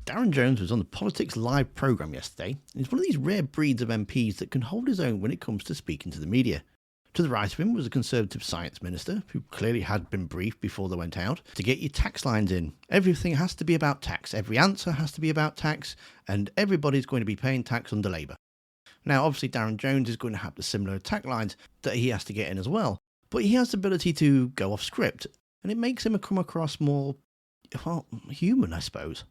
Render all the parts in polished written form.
Darren Jones was on the Politics Live programme yesterday, and he's one of these rare breeds of MPs that can hold his own when it comes to speaking to the media. To the right of him was a Conservative Science Minister, who clearly had been briefed before they went out, to get your tax lines in. Everything has to be about tax, every answer has to be about tax, and everybody's going to be paying tax under Labour. Now, obviously Darren Jones is going to have the similar attack lines that he has to get in as well, but he has the ability to go off script, and it makes him come across more, well, human, I suppose.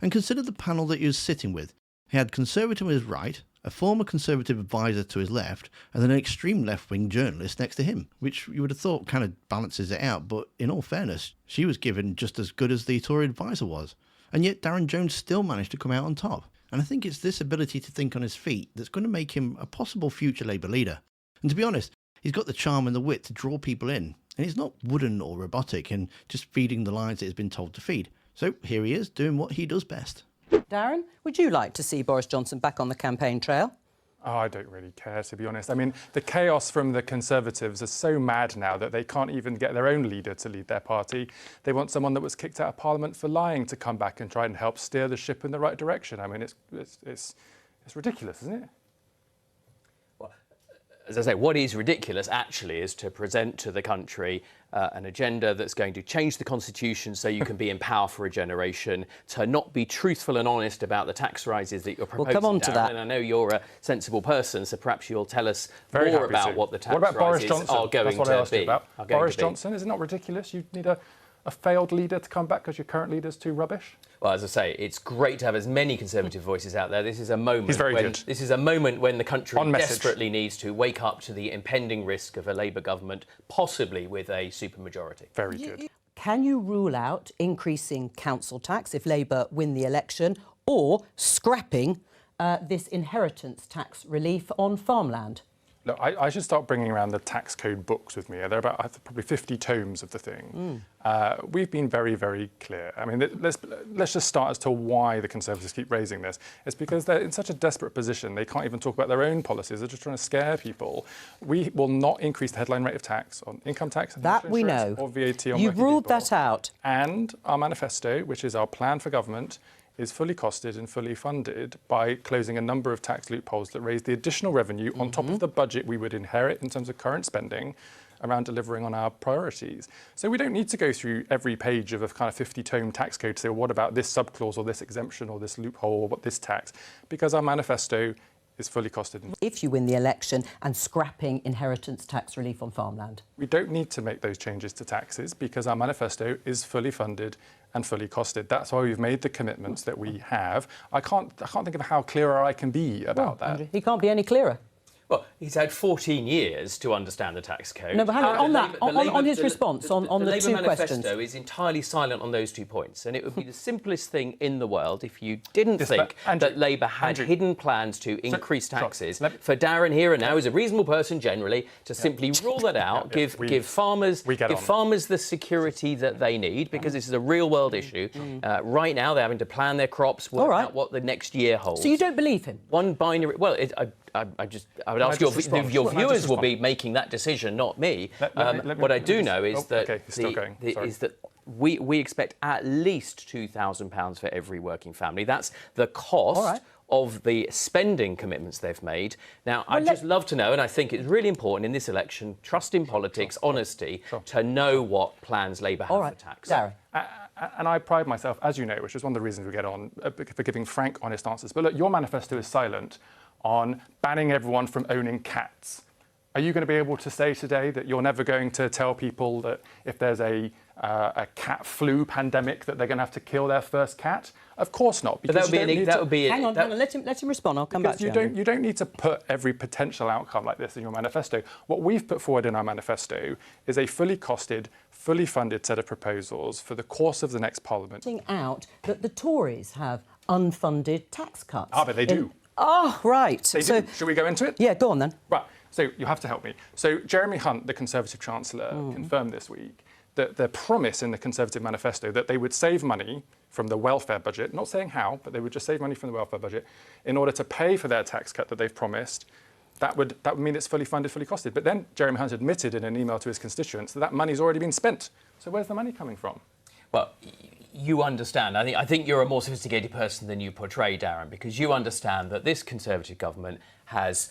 And consider the panel that he was sitting with. He had Conservative on his right, a former Conservative advisor to his left, and then an extreme left-wing journalist next to him, which you would have thought kind of balances it out, but in all fairness, she was given just as good as the Tory advisor was. And yet Darren Jones still managed to come out on top. And I think it's this ability to think on his feet that's going to make him a possible future Labour leader. And to be honest, he's got the charm and the wit to draw people in, and he's not wooden or robotic and just feeding the lines that he's been told to feed. So here he is, doing what he does best. Darren, would you like to see Boris Johnson back on the campaign trail? Oh, I don't really care, to be honest. I mean, the chaos from the Conservatives is so mad now that they can't even get their own leader to lead their party. They want someone that was kicked out of Parliament for lying to come back and try and help steer the ship in the right direction. I mean, it's ridiculous, isn't it? As I say, what is ridiculous, actually, is to present to the country an agenda that's going to change the constitution so you can be in power for a generation, to not be truthful and honest about the tax rises that you're proposing. We'll come on to that. And I know you're a sensible person, so perhaps you'll tell us more about what the tax rises are going to be. That's what I asked you about. Boris Johnson, is it not ridiculous? You need a failed leader to come back because your current leader's too rubbish? Well, as I say, it's great to have as many Conservative voices out there. This is a moment. He's very good. This is a moment when the country desperately needs to wake up to the impending risk of a Labour government, possibly with a supermajority. Very good. Can you rule out increasing council tax if Labour win the election, or scrapping this inheritance tax relief on farmland? Look, I should start bringing around the tax code books with me. There are about probably 50 tomes of the thing. We've been very, very clear. I mean, let's just start as to why the Conservatives keep raising this. It's because they're in such a desperate position, they can't even talk about their own policies. They're just trying to scare people. We will not increase the headline rate of tax on income tax, that we know, or VAT on You've ruled that out. And our manifesto, which is our plan for government, is fully costed and fully funded by closing a number of tax loopholes that raise the additional revenue on top of the budget we would inherit in terms of current spending around delivering on our priorities. So we don't need to go through every page of a kind of 50-tome tax code to say, well, what about this subclause or this exemption or this loophole or what this tax? Because our manifesto is fully costed. If you win the election, and scrapping inheritance tax relief on farmland. We don't need to make those changes to taxes because our manifesto is fully funded and fully costed. That's why we've made the commitments that we have. I can't think of how clearer I can be about that. Andrew, he can't be any clearer. Well, he's had 14 years to understand the tax code. No, but hang on that, on his response, on the two questions. The Labour manifesto is entirely silent on those 2 points, and it would be the simplest thing in the world if you didn't think that Labour had hidden plans to increase taxes. For Darren here and now, as a reasonable person generally, to simply rule that out, give farmers the security that they need, because this is a real-world issue. Right now, they're having to plan their crops, work out what the next year holds. So you don't believe him? One binary... Well, I would ask your viewers will be making that decision, not me. What I do know is that we expect at least £2,000 for every working family. That's the cost of the spending commitments they've made. Now, I'd just love to know, and I think it's really important in this election, trust in politics, honesty, to know what plans Labour have for tax. Darren. And I pride myself, as you know, which is one of the reasons we get on, for giving frank, honest answers. But look, your manifesto is silent on banning everyone from owning cats. Are you going to be able to say today that you're never going to tell people that if there's a cat flu pandemic that they're going to have to kill their first cat? Of course not. But that would be hang on, let him respond. I'll come back to you. You don't need to put every potential outcome like this in your manifesto. What we've put forward in our manifesto is a fully costed, fully funded set of proposals for the course of the next Parliament. Out that the Tories have unfunded tax cuts. But they do. Oh, right. They do. Should we go into it? Yeah, go on then. Right. So you have to help me. So Jeremy Hunt, the Conservative Chancellor, confirmed this week that their promise in the Conservative manifesto that they would save money from the welfare budget, not saying how, but they would just save money from the welfare budget in order to pay for their tax cut that they've promised. That would mean it's fully funded, fully costed. But then Jeremy Hunt admitted in an email to his constituents that money's already been spent. So where's the money coming from? Well, you understand. I think you're a more sophisticated person than you portray, Darren, because you understand that this Conservative government has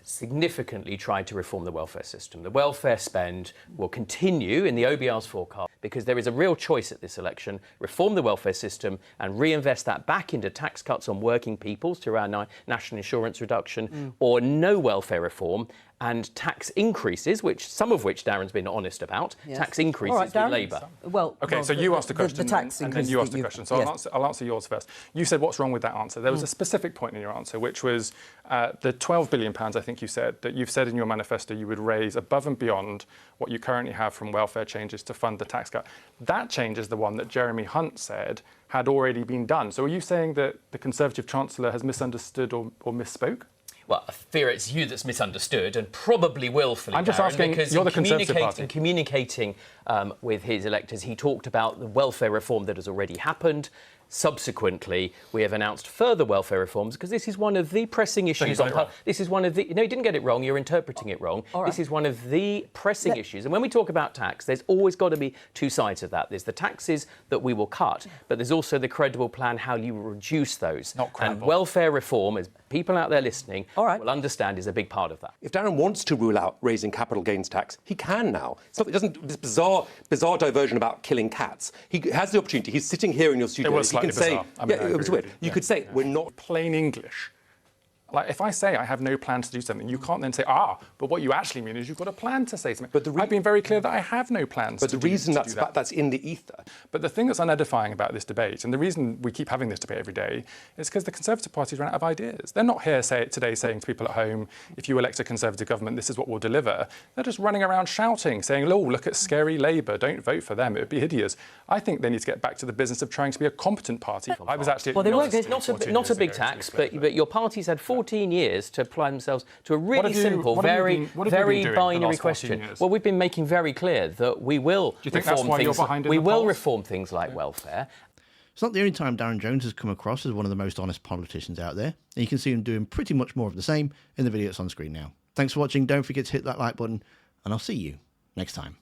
significantly tried to reform the welfare system. The welfare spend will continue in the OBR's forecast because there is a real choice at this election: reform the welfare system and reinvest that back into tax cuts on working peoples through our national insurance reduction, or no welfare reform and tax increases, some of which Darren's been honest about, tax increases with Labour. So you asked a question and then you asked a question. So I'll answer yours first. You said, what's wrong with that answer? There was a specific point in your answer, which was the £12 billion, I think you said, that you've said in your manifesto you would raise above and beyond what you currently have from welfare changes to fund the tax cut. That change is the one that Jeremy Hunt said had already been done. So are you saying that the Conservative Chancellor has misunderstood or misspoke? Well, I fear it's you that's misunderstood, and probably willfully. I'm just asking, because you're the Conservative Party. In communicating with his electors, he talked about the welfare reform that has already happened. Subsequently, we have announced further welfare reforms because this is one of the pressing issues. This is one of the. No, you didn't get it wrong. You're interpreting it wrong. Right. This is one of the pressing issues. And when we talk about tax, there's always got to be two sides of that. There's the taxes that we will cut, but there's also the credible plan how you reduce those. Not credible. And welfare reform, as people out there listening will understand, is a big part of that. If Darren wants to rule out raising capital gains tax, he can now. So it doesn't. This bizarre diversion about killing cats. He has the opportunity. He's sitting here in your studio. You can say, it was weird. You could say, we're not... Plain English. Like, if I say I have no plans to do something, you can't then say, but what you actually mean is you've got a plan to say something. But I've been very clear that I have no plans to do that. But the reason that's in the ether. But the thing that's unedifying about this debate, and the reason we keep having this debate every day, is because the Conservative Party's run out of ideas. They're not here today saying to people at home, if you elect a Conservative government, this is what we'll deliver. They're just running around shouting, saying, look at scary Labour, don't vote for them, it would be hideous. I think they need to get back to the business of trying to be a competent party. I was actually... Well, not a big tax, but your party's had 14 years to apply themselves to a really simple, very binary question. Well, we've been making very clear that we will reform things like welfare. It's not the only time Darren Jones has come across as one of the most honest politicians out there, and you can see him doing pretty much more of the same in the video that's on screen now. Thanks for watching, don't forget to hit that like button, and I'll see you next time.